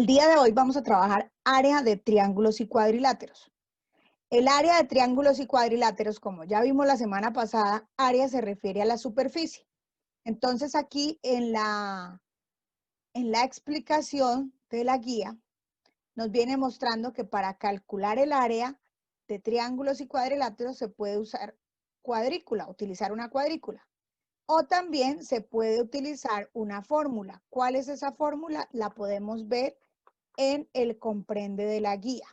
El día de hoy vamos a trabajar área de triángulos y cuadriláteros. El área de triángulos y cuadriláteros, como ya vimos la semana pasada, área se refiere a la superficie. Entonces aquí en la explicación de la guía nos viene mostrando que para calcular el área de triángulos y cuadriláteros se puede usar utilizar una cuadrícula. O también se puede utilizar una fórmula. ¿Cuál es esa fórmula? La podemos ver en el comprende de la guía.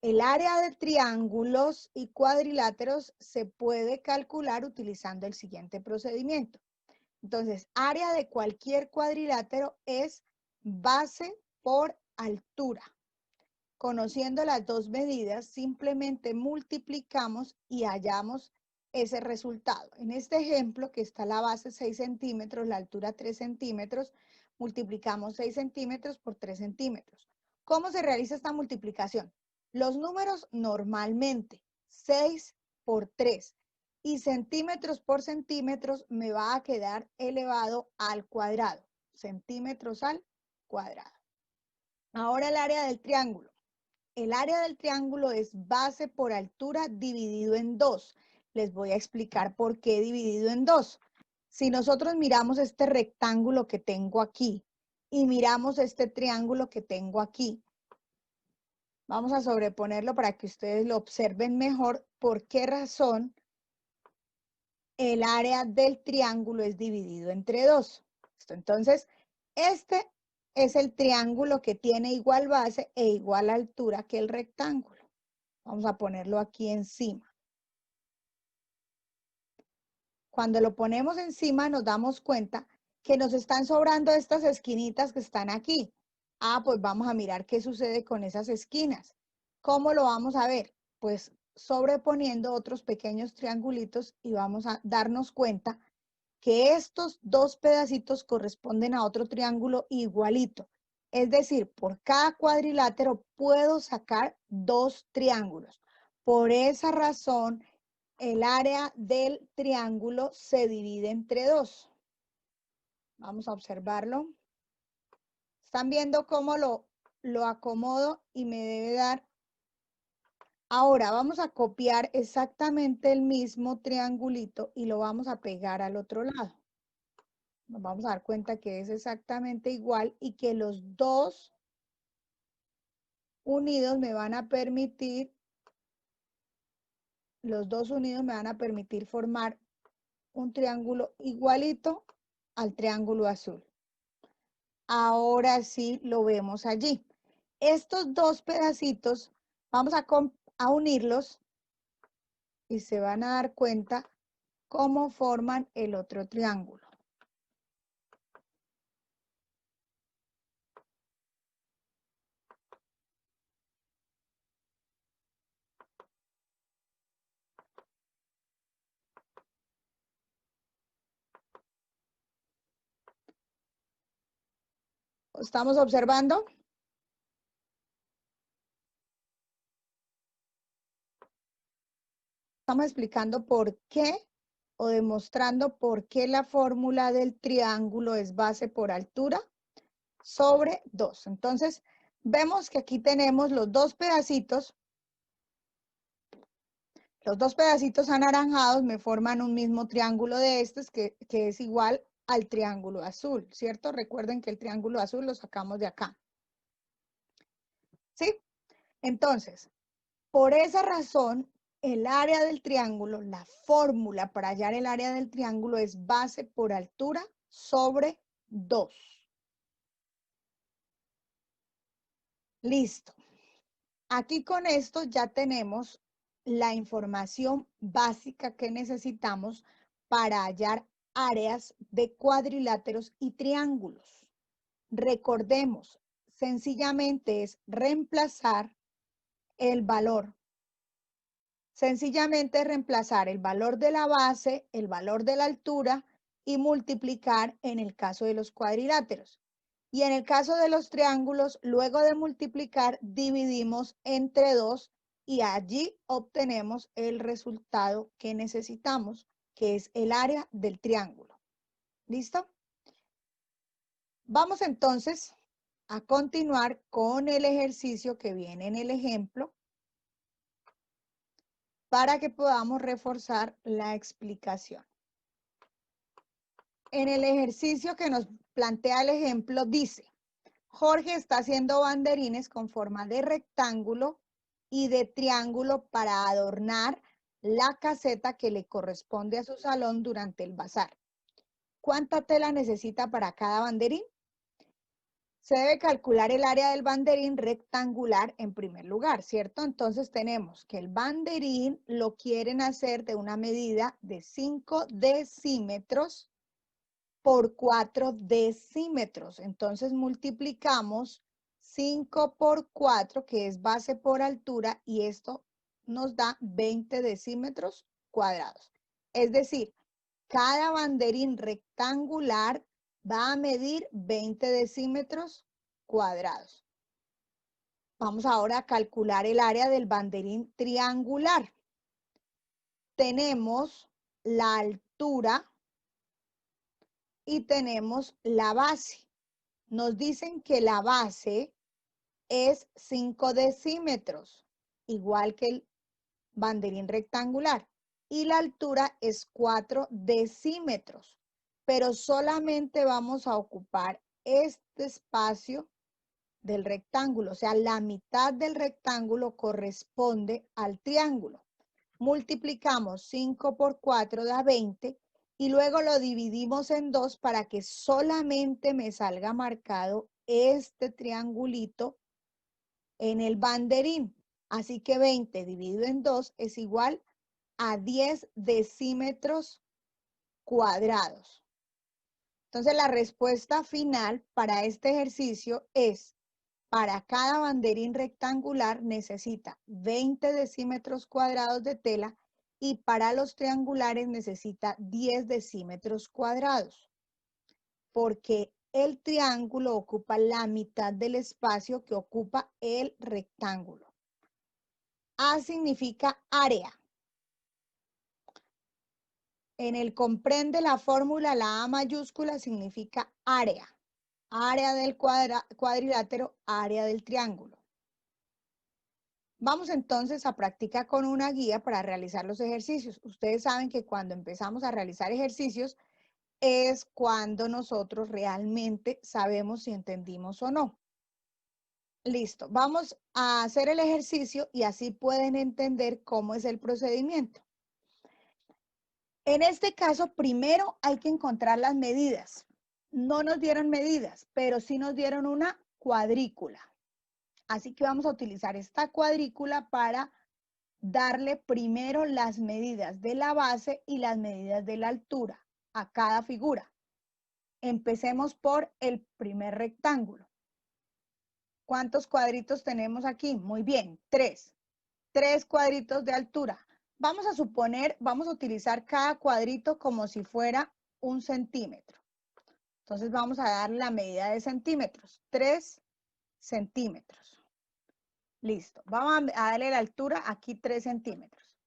El área de triángulos y cuadriláteros se puede calcular utilizando el siguiente procedimiento. Entonces, área de cualquier cuadrilátero es base por altura. Conociendo las dos medidas, simplemente multiplicamos y hallamos ese resultado. En este ejemplo, que está la base 6 centímetros, la altura 3 centímetros, multiplicamos 6 centímetros por 3 centímetros. ¿Cómo se realiza esta multiplicación? Los números normalmente, 6 por 3 y centímetros por centímetros, me va a quedar elevado al cuadrado. Centímetros al cuadrado. Ahora el área del triángulo. El área del triángulo es base por altura dividido en 2. Les voy a explicar por qué dividido en 2. Si nosotros miramos este rectángulo que tengo aquí y miramos este triángulo que tengo aquí, vamos a sobreponerlo para que ustedes lo observen mejor por qué razón el área del triángulo es dividido entre 2. Entonces, este es el triángulo que tiene igual base e igual altura que el rectángulo. Vamos a ponerlo aquí encima. Cuando lo ponemos encima nos damos cuenta que nos están sobrando estas esquinitas que están aquí. Pues vamos a mirar qué sucede con esas esquinas. ¿Cómo lo vamos a ver? Pues sobreponiendo otros pequeños triangulitos y vamos a darnos cuenta que estos dos pedacitos corresponden a otro triángulo igualito. Es decir, por cada cuadrilátero puedo sacar dos triángulos. Por esa razón, el área del triángulo se divide entre 2. Vamos a observarlo. ¿Están viendo cómo lo acomodo y me debe dar? Ahora vamos a copiar exactamente el mismo triangulito y lo vamos a pegar al otro lado. Nos vamos a dar cuenta que es exactamente igual y que los dos unidos me van a permitir, formar un triángulo igualito al triángulo azul. Ahora sí lo vemos allí. Estos dos pedacitos vamos a unirlos y se van a dar cuenta cómo forman el otro triángulo. ¿Estamos observando? Estamos explicando por qué o demostrando por qué la fórmula del triángulo es base por altura sobre 2. Entonces, vemos que aquí tenemos los dos pedacitos. Los dos pedacitos anaranjados me forman un mismo triángulo de estos que es igual al triángulo azul, ¿cierto? Recuerden que el triángulo azul lo sacamos de acá. ¿Sí? Entonces, por esa razón, el área del triángulo, la fórmula para hallar el área del triángulo es base por altura sobre 2. Listo. Aquí con esto ya tenemos la información básica que necesitamos para hallar áreas de cuadriláteros y triángulos. Recordemos, sencillamente es reemplazar el valor. Sencillamente reemplazar el valor de la base, el valor de la altura y multiplicar en el caso de los cuadriláteros. Y en el caso de los triángulos, luego de multiplicar, dividimos entre 2 y allí obtenemos el resultado que necesitamos, que es el área del triángulo. ¿Listo? Vamos entonces a continuar con el ejercicio que viene en el ejemplo para que podamos reforzar la explicación. En el ejercicio que nos plantea el ejemplo dice, Jorge está haciendo banderines con forma de rectángulo y de triángulo para adornar la caseta que le corresponde a su salón durante el bazar. ¿Cuánta tela necesita para cada banderín? Se debe calcular el área del banderín rectangular en primer lugar, ¿cierto? Entonces tenemos que el banderín lo quieren hacer de una medida de 5 decímetros por 4 decímetros. Entonces multiplicamos 5 por 4, que es base por altura, y esto nos da 20 decímetros cuadrados. Es decir, cada banderín rectangular va a medir 20 decímetros cuadrados. Vamos ahora a calcular el área del banderín triangular. Tenemos la altura y tenemos la base. Nos dicen que la base es 5 decímetros, igual que el banderín rectangular, y la altura es 4 decímetros, pero solamente vamos a ocupar este espacio del rectángulo, o sea, la mitad del rectángulo corresponde al triángulo. Multiplicamos 5 por 4 da 20 y luego lo dividimos en 2 para que solamente me salga marcado este triangulito en el banderín. Así que 20 dividido en 2 es igual a 10 decímetros cuadrados. Entonces la respuesta final para este ejercicio es, para cada banderín rectangular necesita 20 decímetros cuadrados de tela y para los triangulares necesita 10 decímetros cuadrados, porque el triángulo ocupa la mitad del espacio que ocupa el rectángulo. A significa área. En el comprende la fórmula, la A mayúscula significa área. Área del cuadrilátero, área del triángulo. Vamos entonces a practicar con una guía para realizar los ejercicios. Ustedes saben que cuando empezamos a realizar ejercicios es cuando nosotros realmente sabemos si entendimos o no. Listo, vamos a hacer el ejercicio y así pueden entender cómo es el procedimiento. En este caso, primero hay que encontrar las medidas. No nos dieron medidas, pero sí nos dieron una cuadrícula. Así que vamos a utilizar esta cuadrícula para darle primero las medidas de la base y las medidas de la altura a cada figura. Empecemos por el primer rectángulo. ¿Cuántos cuadritos tenemos aquí? Muy bien, 3. 3 cuadritos de altura. Vamos a suponer, vamos a utilizar cada cuadrito como si fuera 1 centímetro. Entonces vamos a dar la medida de centímetros, 3 centímetros. Listo, vamos a darle la altura aquí 3 centímetros.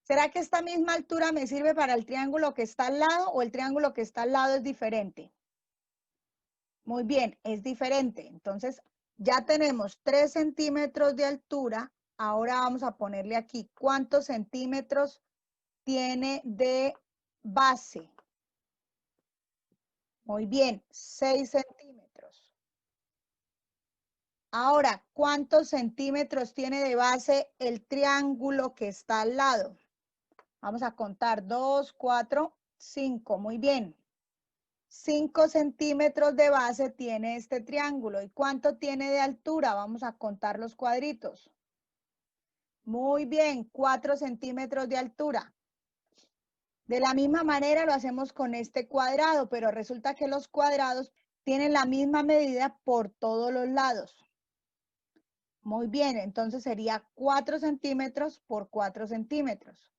¿Será que esta misma altura me sirve para el triángulo que está al lado o el triángulo que está al lado es diferente? Muy bien, es diferente. Entonces ya tenemos 3 centímetros de altura. Ahora vamos a ponerle aquí cuántos centímetros tiene de base. Muy bien, 6 centímetros. Ahora, ¿cuántos centímetros tiene de base el triángulo que está al lado? Vamos a contar 2, 4, 5. Muy bien. 5 centímetros de base tiene este triángulo. ¿Y cuánto tiene de altura? Vamos a contar los cuadritos. Muy bien, 4 centímetros de altura. De la misma manera lo hacemos con este cuadrado, pero resulta que los cuadrados tienen la misma medida por todos los lados. Muy bien, entonces sería 4 centímetros por 4 centímetros.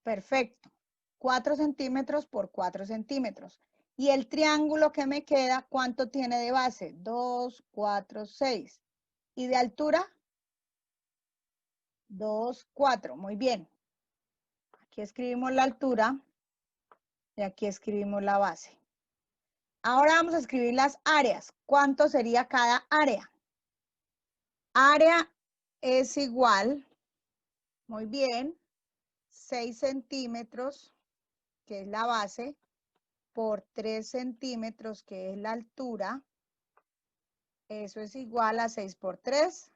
Perfecto. 4 centímetros por 4 centímetros. Y el triángulo que me queda, ¿cuánto tiene de base? 2, 4, 6. ¿Y de altura? 2, 4. Muy bien. Aquí escribimos la altura y aquí escribimos la base. Ahora vamos a escribir las áreas. ¿Cuánto sería cada área? Área es igual, muy bien, 6 centímetros, que es la base, por 3 centímetros, que es la altura. Eso es igual a 6 por 3,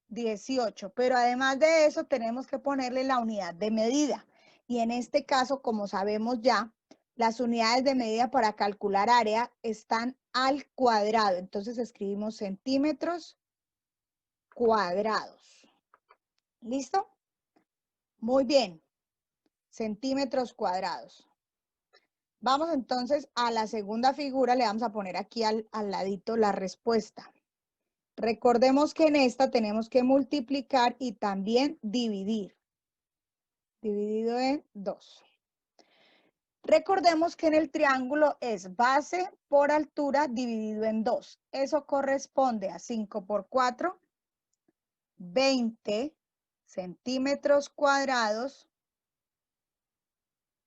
18. Pero además de eso, tenemos que ponerle la unidad de medida. Y en este caso, como sabemos ya, las unidades de medida para calcular área están al cuadrado. Entonces escribimos centímetros cuadrados. ¿Listo? Muy bien. Centímetros cuadrados. Vamos entonces a la segunda figura. Le vamos a poner aquí al ladito la respuesta. Recordemos que en esta tenemos que multiplicar y también dividir. Dividido en 2. Recordemos que en el triángulo es base por altura dividido en 2. Eso corresponde a 5 por 4, 20 centímetros cuadrados,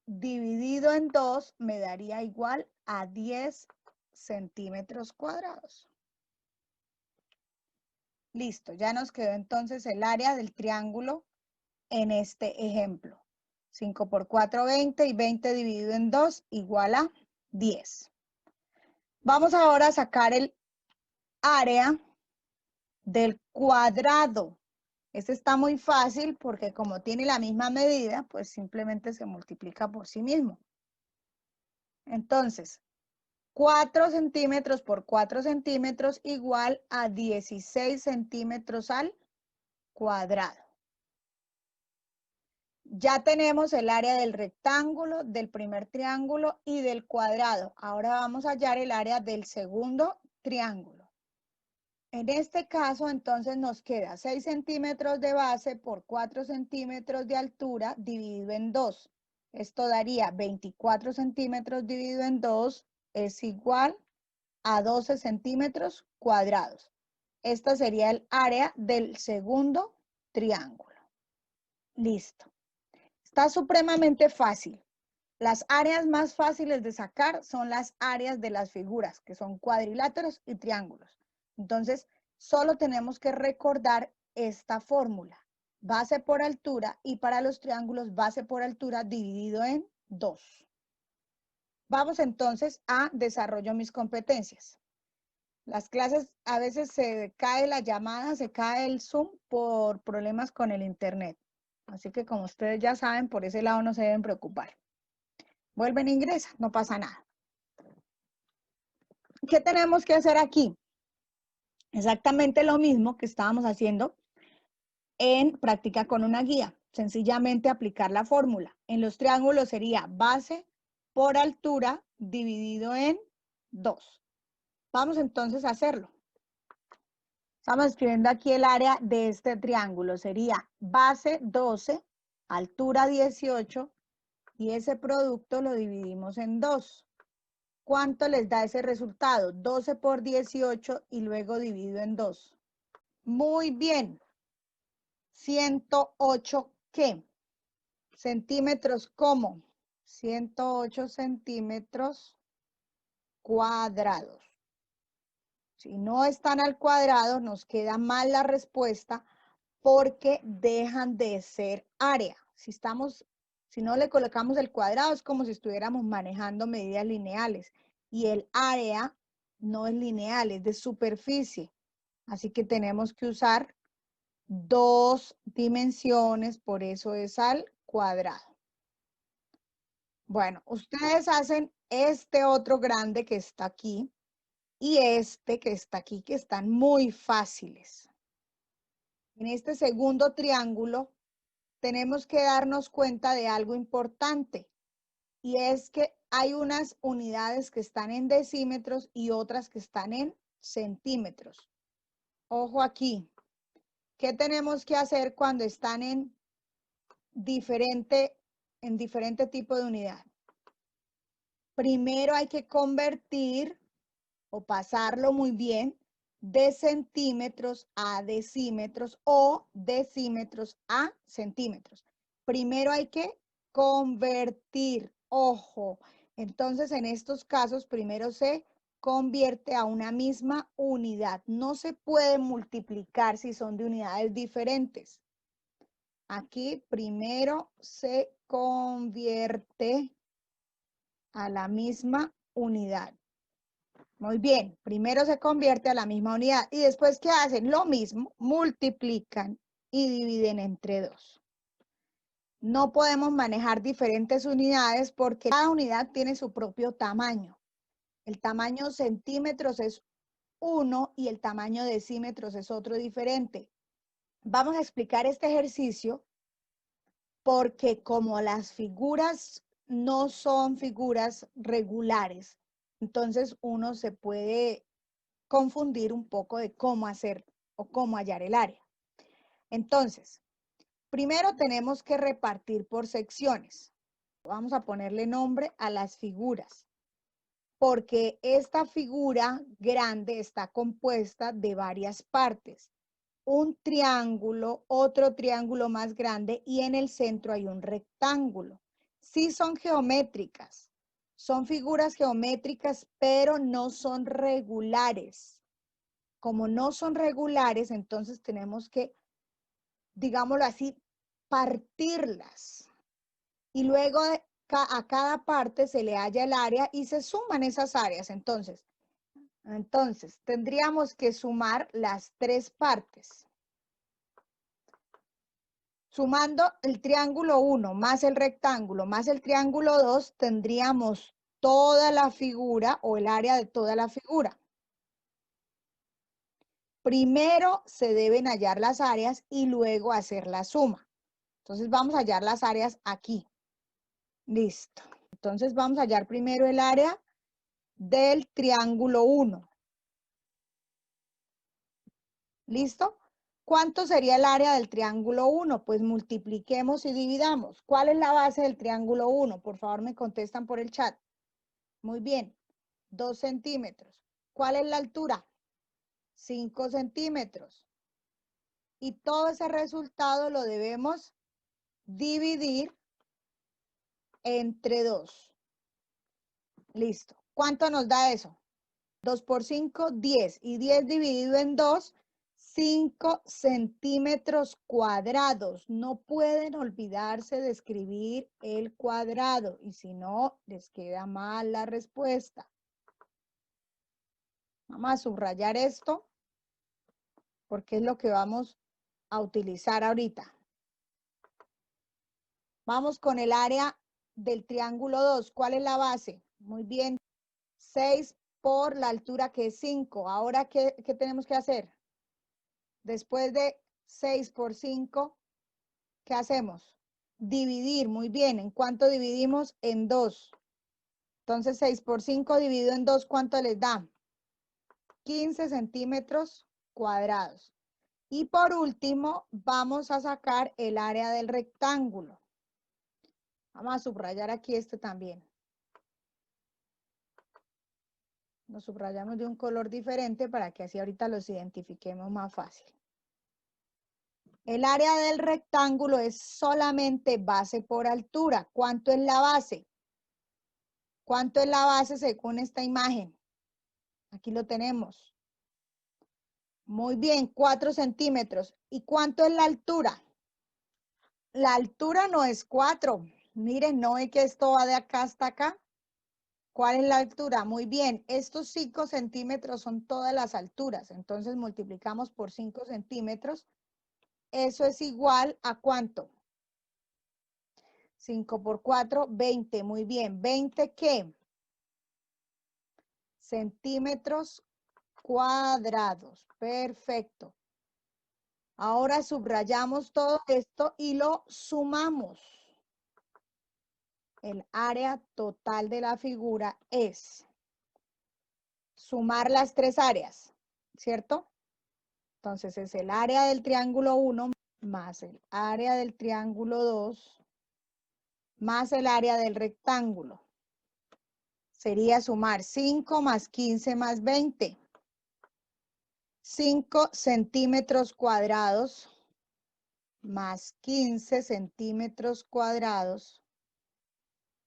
dividido en 2 me daría igual a 10 centímetros cuadrados. Listo, ya nos quedó entonces el área del triángulo en este ejemplo. 5 por 4, 20 y 20 dividido en 2 igual a 10. Vamos ahora a sacar el área del cuadrado. Este está muy fácil porque como tiene la misma medida, pues simplemente se multiplica por sí mismo. Entonces, 4 centímetros por 4 centímetros igual a 16 centímetros al cuadrado. Ya tenemos el área del rectángulo, del primer triángulo y del cuadrado. Ahora vamos a hallar el área del segundo triángulo. En este caso, entonces nos queda 6 centímetros de base por 4 centímetros de altura dividido en 2. Esto daría 24 centímetros dividido en 2 es igual a 12 centímetros cuadrados. Esta sería el área del segundo triángulo. Listo. Está supremamente fácil. Las áreas más fáciles de sacar son las áreas de las figuras, que son cuadriláteros y triángulos. Entonces, solo tenemos que recordar esta fórmula. Base por altura y para los triángulos, base por altura dividido en 2. Vamos entonces a desarrollo mis competencias. Las clases, a veces se cae la llamada, se cae el Zoom por problemas con el internet. Así que como ustedes ya saben, por ese lado no se deben preocupar. Vuelven e ingresan, no pasa nada. ¿Qué tenemos que hacer aquí? Exactamente lo mismo que estábamos haciendo en práctica con una guía. Sencillamente aplicar la fórmula. En los triángulos sería base por altura dividido en 2. Vamos entonces a hacerlo. Estamos escribiendo aquí el área de este triángulo. Sería base 12, altura 18 y ese producto lo dividimos en 2. ¿Cuánto les da ese resultado? 12 por 18 y luego dividido en 2. Muy bien. 108, ¿qué? Centímetros, ¿cómo? 108 centímetros cuadrados. Si no están al cuadrado, nos queda mal la respuesta porque dejan de ser área. Si no le colocamos el cuadrado, es como si estuviéramos manejando medidas lineales. Y el área no es lineal, es de superficie. Así que tenemos que usar 2 dimensiones, por eso es al cuadrado. Bueno, ustedes hacen este otro grande que está aquí y este que está aquí, que están muy fáciles. En este segundo triángulo tenemos que darnos cuenta de algo importante y es que hay unas unidades que están en decímetros y otras que están en centímetros. Ojo aquí. ¿Qué tenemos que hacer cuando están en diferente tipo de unidad? Primero hay que convertir o pasarlo muy bien de centímetros a decímetros o decímetros a centímetros. Primero hay que convertir, ojo, Entonces, en estos casos, primero se convierte a una misma unidad. No se puede multiplicar si son de unidades diferentes. Aquí primero se convierte a la misma unidad. Muy bien, primero se convierte a la misma unidad y después, ¿qué hacen? Lo mismo, multiplican y dividen entre 2. No podemos manejar diferentes unidades porque cada unidad tiene su propio tamaño. El tamaño centímetros es 1 y el tamaño decímetros es otro diferente. Vamos a explicar este ejercicio porque como las figuras no son figuras regulares, entonces uno se puede confundir un poco de cómo hacer o cómo hallar el área. Entonces, primero tenemos que repartir por secciones. Vamos a ponerle nombre a las figuras, porque esta figura grande está compuesta de varias partes. Un triángulo, otro triángulo más grande y en el centro hay un rectángulo. Sí son geométricas, son figuras geométricas, pero no son regulares. Como no son regulares, entonces tenemos que, digámoslo así, partirlas. Y luego a cada parte se le halla el área y se suman esas áreas. Entonces, tendríamos que sumar las 3 partes. Sumando el triángulo 1 más el rectángulo más el triángulo 2, tendríamos toda la figura o el área de toda la figura. Primero se deben hallar las áreas y luego hacer la suma. Entonces vamos a hallar las áreas aquí. Listo. Entonces vamos a hallar primero el área del triángulo 1. ¿Listo? ¿Cuánto sería el área del triángulo 1? Pues multipliquemos y dividamos. ¿Cuál es la base del triángulo 1? Por favor, me contestan por el chat. Muy bien. 2 centímetros. ¿Cuál es la altura? 5 centímetros. Y todo ese resultado lo debemos dividir entre 2. Listo. ¿Cuánto nos da eso? 2 por 5, 10. Y 10 dividido en 2, 5 centímetros cuadrados. No pueden olvidarse de escribir el cuadrado. Y si no, les queda mal la respuesta. Vamos a subrayar esto porque es lo que vamos a utilizar ahorita. Vamos con el área del triángulo 2. ¿Cuál es la base? Muy bien. 6 por la altura que es 5. Ahora, ¿qué tenemos que hacer? Después de 6 por 5, ¿qué hacemos? Dividir, muy bien. ¿En cuánto dividimos? En 2. Entonces, 6 por 5 dividido en 2, ¿cuánto les da? 15 centímetros cuadrados. Y por último, vamos a sacar el área del rectángulo. Vamos a subrayar aquí este también. Nos subrayamos de un color diferente para que así ahorita los identifiquemos más fácil. El área del rectángulo es solamente base por altura. ¿Cuánto es la base? ¿Cuánto es la base según esta imagen? Aquí lo tenemos. Muy bien, 4 centímetros. ¿Y cuánto es la altura? La altura no es 4. Miren, ¿no ve que esto va de acá hasta acá? ¿Cuál es la altura? Muy bien, estos 5 centímetros son todas las alturas. Entonces multiplicamos por 5 centímetros. Eso es igual a ¿cuánto? 5 por 4, 20. Muy bien. ¿20 qué? Centímetros cuadrados. Perfecto. Ahora subrayamos todo esto y lo sumamos. El área total de la figura es sumar las 3 áreas, ¿cierto? Entonces es el área del triángulo 1 más el área del triángulo 2 más el área del rectángulo. Sería sumar 5 más 15 más 20. 5 centímetros cuadrados más 15 centímetros cuadrados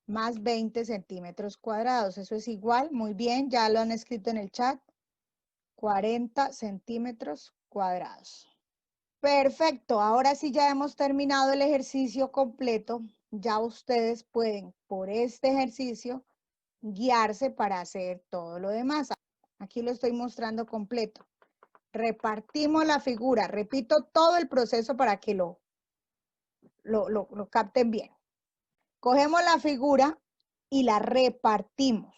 más 20 centímetros cuadrados. Eso es igual, muy bien, ya lo han escrito en el chat. 40 centímetros cuadrados. Perfecto, ahora sí ya hemos terminado el ejercicio completo. Ya ustedes pueden, por este ejercicio, guiarse para hacer todo lo demás. Aquí lo estoy mostrando completo. Repartimos la figura. Repito todo el proceso para que lo capten bien. Cogemos la figura y la repartimos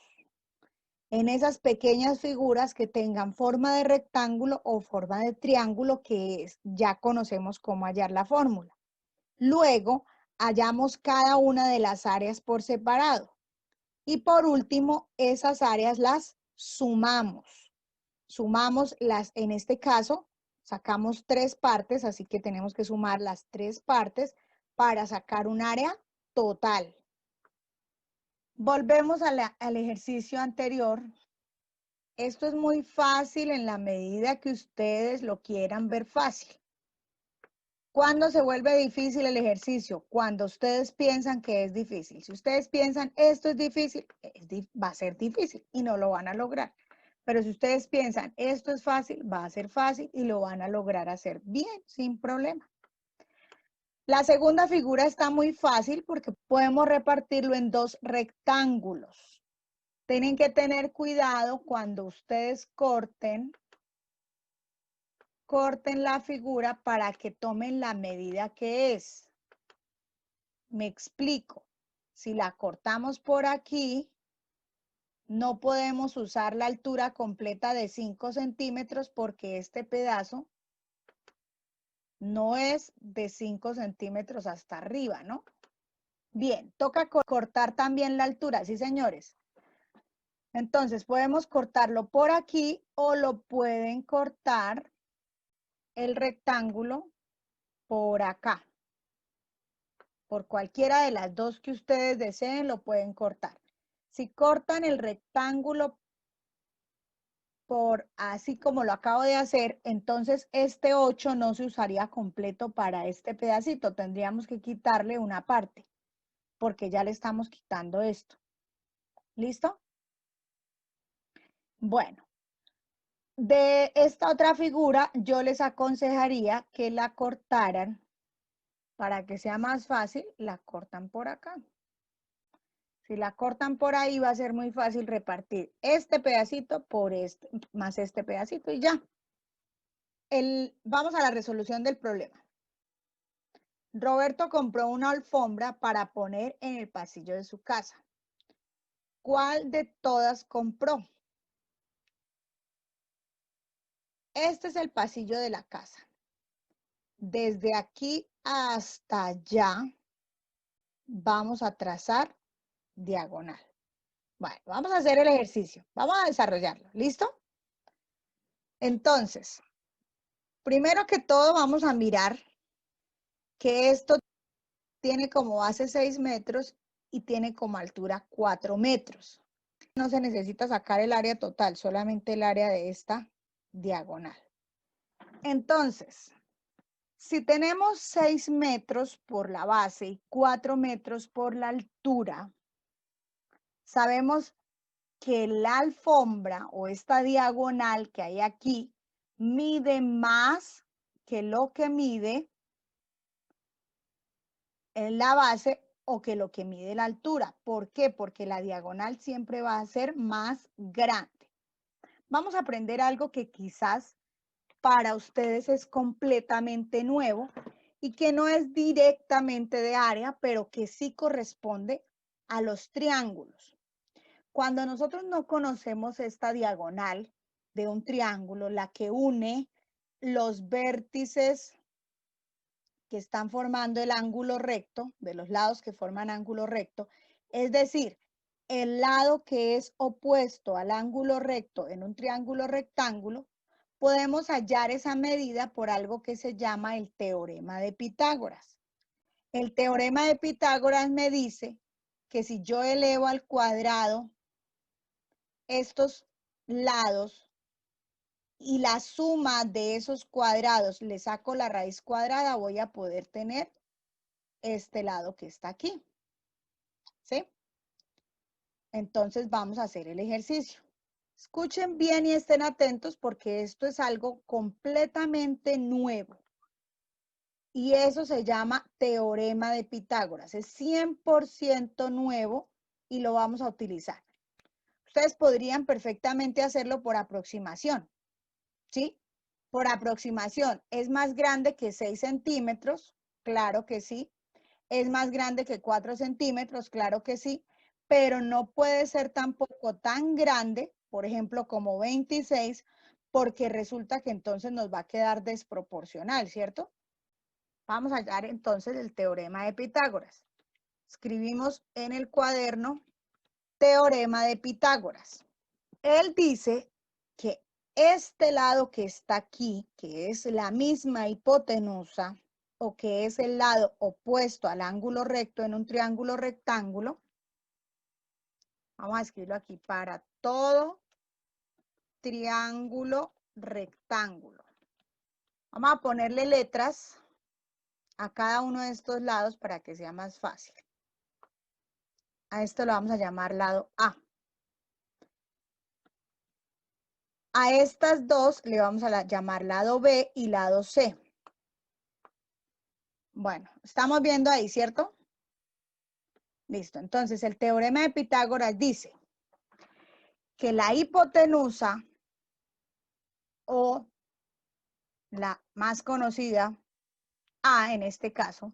en esas pequeñas figuras que tengan forma de rectángulo o forma de triángulo, que ya conocemos cómo hallar la fórmula. Luego, hallamos cada una de las áreas por separado. Y por último, esas áreas las sumamos. Sumamos las, en este caso, sacamos 3 partes, así que tenemos que sumar las 3 partes para sacar un área total. Volvemos al ejercicio anterior. Esto es muy fácil en la medida que ustedes lo quieran ver fácil. ¿Cuándo se vuelve difícil el ejercicio? Cuando ustedes piensan que es difícil. Si ustedes piensan esto es difícil, va a ser difícil y no lo van a lograr. Pero si ustedes piensan esto es fácil, va a ser fácil y lo van a lograr hacer bien, sin problema. La segunda figura está muy fácil porque podemos repartirlo en 2 rectángulos. Tienen que tener cuidado cuando ustedes corten la figura para que tomen la medida que es. Me explico. Si la cortamos por aquí, no podemos usar la altura completa de 5 centímetros porque este pedazo no es de 5 centímetros hasta arriba, ¿no? Bien, toca cortar también la altura, sí, señores. Entonces, podemos cortarlo por aquí o lo pueden cortar el rectángulo por acá. Por cualquiera de las dos que ustedes deseen, lo pueden cortar. Si cortan el rectángulo por así como lo acabo de hacer, entonces este 8 no se usaría completo para este pedacito. Tendríamos que quitarle una parte, porque ya le estamos quitando esto. ¿Listo? Bueno, de esta otra figura yo les aconsejaría que la cortaran. Para que sea más fácil, la cortan por acá. Si la cortan por ahí va a ser muy fácil repartir este pedacito por este, más este pedacito y ya. Vamos a la resolución del problema. Roberto compró una alfombra para poner en el pasillo de su casa. ¿Cuál de todas compró? Este es el pasillo de la casa. Desde aquí hasta allá vamos a trazar diagonal. Bueno, vamos a hacer el ejercicio. Vamos a desarrollarlo. ¿Listo? Entonces, primero que todo vamos a mirar que esto tiene como base 6 metros y tiene como altura 4 metros. No se necesita sacar el área total, solamente el área de esta diagonal. Entonces, si tenemos 6 metros por la base y 4 metros por la altura, sabemos que la alfombra o esta diagonal que hay aquí mide más que lo que mide en la base o que lo que mide la altura. ¿Por qué? Porque la diagonal siempre va a ser más grande. Vamos a aprender algo que quizás para ustedes es completamente nuevo y que no es directamente de área, pero que sí corresponde a los triángulos. Cuando nosotros no conocemos esta diagonal de un triángulo, la que une los vértices que están formando el ángulo recto, de los lados que forman ángulo recto, es decir, el lado que es opuesto al ángulo recto en un triángulo rectángulo, podemos hallar esa medida por algo que se llama el teorema de Pitágoras. El teorema de Pitágoras me dice que si yo elevo al cuadrado estos lados y la suma de esos cuadrados le saco la raíz cuadrada, voy a poder tener este lado que está aquí. ¿Sí? Entonces vamos a hacer el ejercicio. Escuchen bien y estén atentos porque esto es algo completamente nuevo. Y eso se llama teorema de Pitágoras. Es 100% nuevo y lo vamos a utilizar. Ustedes podrían perfectamente hacerlo por aproximación, ¿sí? Por aproximación. ¿Es más grande que 6 centímetros? Claro que sí. ¿Es más grande que 4 centímetros? Claro que sí. Pero no puede ser tampoco tan grande, por ejemplo, como 26, porque resulta que entonces nos va a quedar desproporcional, ¿cierto? Vamos a hallar entonces el teorema de Pitágoras. Escribimos en el cuaderno teorema de Pitágoras. Él dice que este lado que está aquí, que es la misma hipotenusa, o que es el lado opuesto al ángulo recto en un triángulo rectángulo, vamos a escribirlo aquí, para todo triángulo rectángulo. Vamos a ponerle letras a cada uno de estos lados para que sea más fácil. A esto lo vamos a llamar lado A. A estas dos le vamos a llamar lado B y lado C. Bueno, estamos viendo ahí, ¿cierto? Listo. Entonces, el teorema de Pitágoras dice que la hipotenusa, o la más conocida, A en este caso,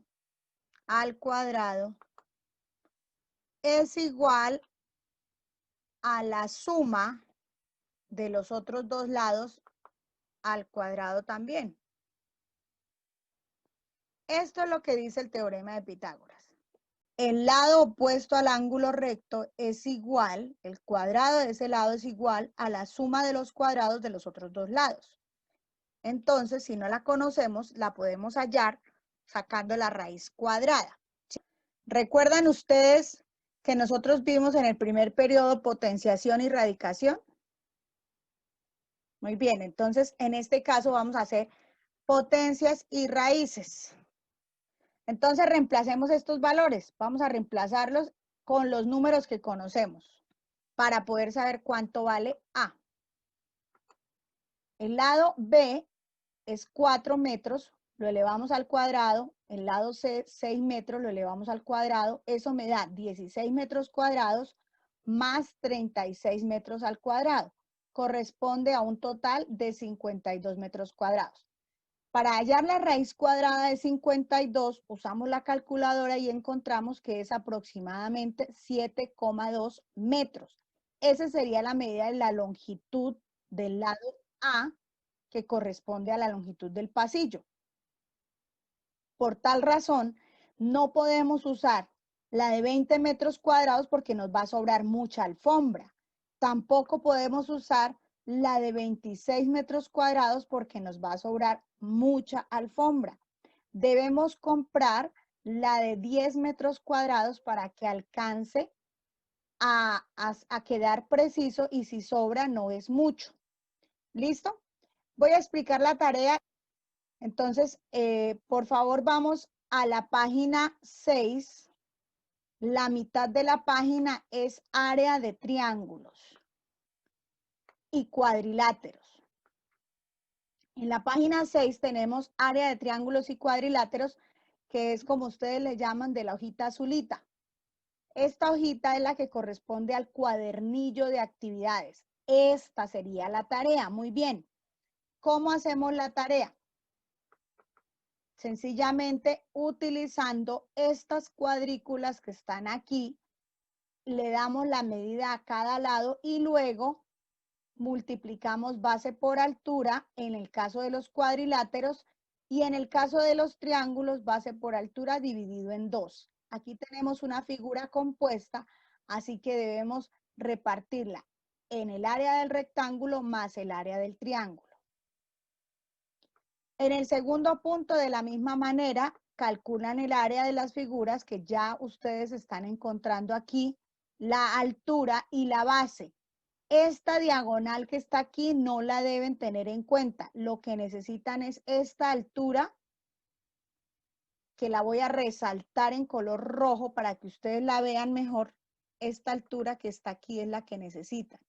al cuadrado, es igual a la suma de los otros dos lados al cuadrado también. Esto es lo que dice el teorema de Pitágoras. El lado opuesto al ángulo recto es igual, el cuadrado de ese lado es igual a la suma de los cuadrados de los otros dos lados. Entonces, si no la conocemos, la podemos hallar sacando la raíz cuadrada. ¿Sí? ¿Recuerdan ustedes que nosotros vimos en el primer periodo potenciación y radicación? Muy bien, entonces en este caso vamos a hacer potencias y raíces. Entonces reemplacemos estos valores. Vamos a reemplazarlos con los números que conocemos para poder saber cuánto vale A. El lado B es 4 metros, lo elevamos al cuadrado. El lado C, 6 metros, lo elevamos al cuadrado. Eso me da 16 metros cuadrados más 36 metros al cuadrado. Corresponde a un total de 52 metros cuadrados. Para hallar la raíz cuadrada de 52, usamos la calculadora y encontramos que es aproximadamente 7,2 metros. Esa sería la medida de la longitud del lado A, que corresponde a la longitud del pasillo. Por tal razón, no podemos usar la de 20 metros cuadrados porque nos va a sobrar mucha alfombra. Tampoco podemos usar la de 26 metros cuadrados porque nos va a sobrar mucha alfombra. Debemos comprar la de 10 metros cuadrados para que alcance a quedar preciso, y si sobra no es mucho. ¿Listo? Voy a explicar la tarea. Entonces, por favor, vamos a la página 6. La mitad de la página es área de triángulos y cuadriláteros. En la página 6 tenemos área de triángulos y cuadriláteros, que es como ustedes le llaman, de la hojita azulita. Esta hojita es la que corresponde al cuadernillo de actividades. Esta sería la tarea. Muy bien. ¿Cómo hacemos la tarea? Sencillamente utilizando estas cuadrículas que están aquí, le damos la medida a cada lado y luego multiplicamos base por altura en el caso de los cuadriláteros, y en el caso de los triángulos base por altura dividido en 2. Aquí tenemos una figura compuesta, así que debemos repartirla en el área del rectángulo más el área del triángulo. En el segundo punto, de la misma manera, calculan el área de las figuras que ya ustedes están encontrando aquí, la altura y la base. Esta diagonal que está aquí no la deben tener en cuenta. Lo que necesitan es esta altura, que la voy a resaltar en color rojo para que ustedes la vean mejor. esta altura que está aquí es la que necesitan.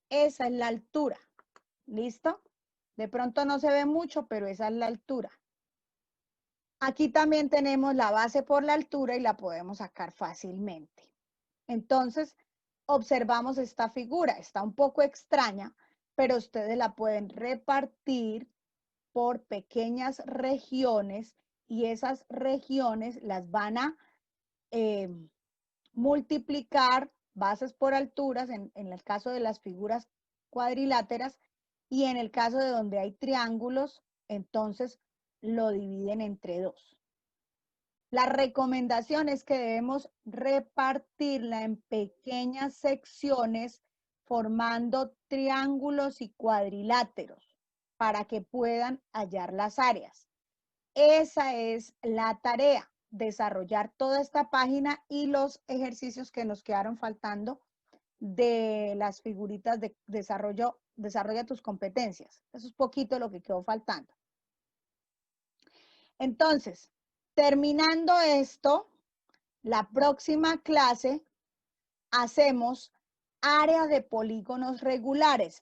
Esa es la altura. ¿Listo? De pronto no se ve mucho, pero esa es la altura. Aquí también tenemos la base por la altura y la podemos sacar fácilmente. Entonces, observamos esta figura. Está un poco extraña, pero ustedes la pueden repartir por pequeñas regiones y esas regiones las van a multiplicar bases por alturas en el caso de las figuras cuadriláteras y en el caso de donde hay triángulos, entonces lo dividen entre 2. La recomendación es que debemos repartirla en pequeñas secciones formando triángulos y cuadriláteros para que puedan hallar las áreas. Esa es la tarea, desarrollar toda esta página y los ejercicios que nos quedaron faltando de las figuritas de desarrolla tus competencias. Eso es poquito lo que quedó faltando. Entonces, terminando esto, la próxima clase hacemos área de polígonos regulares.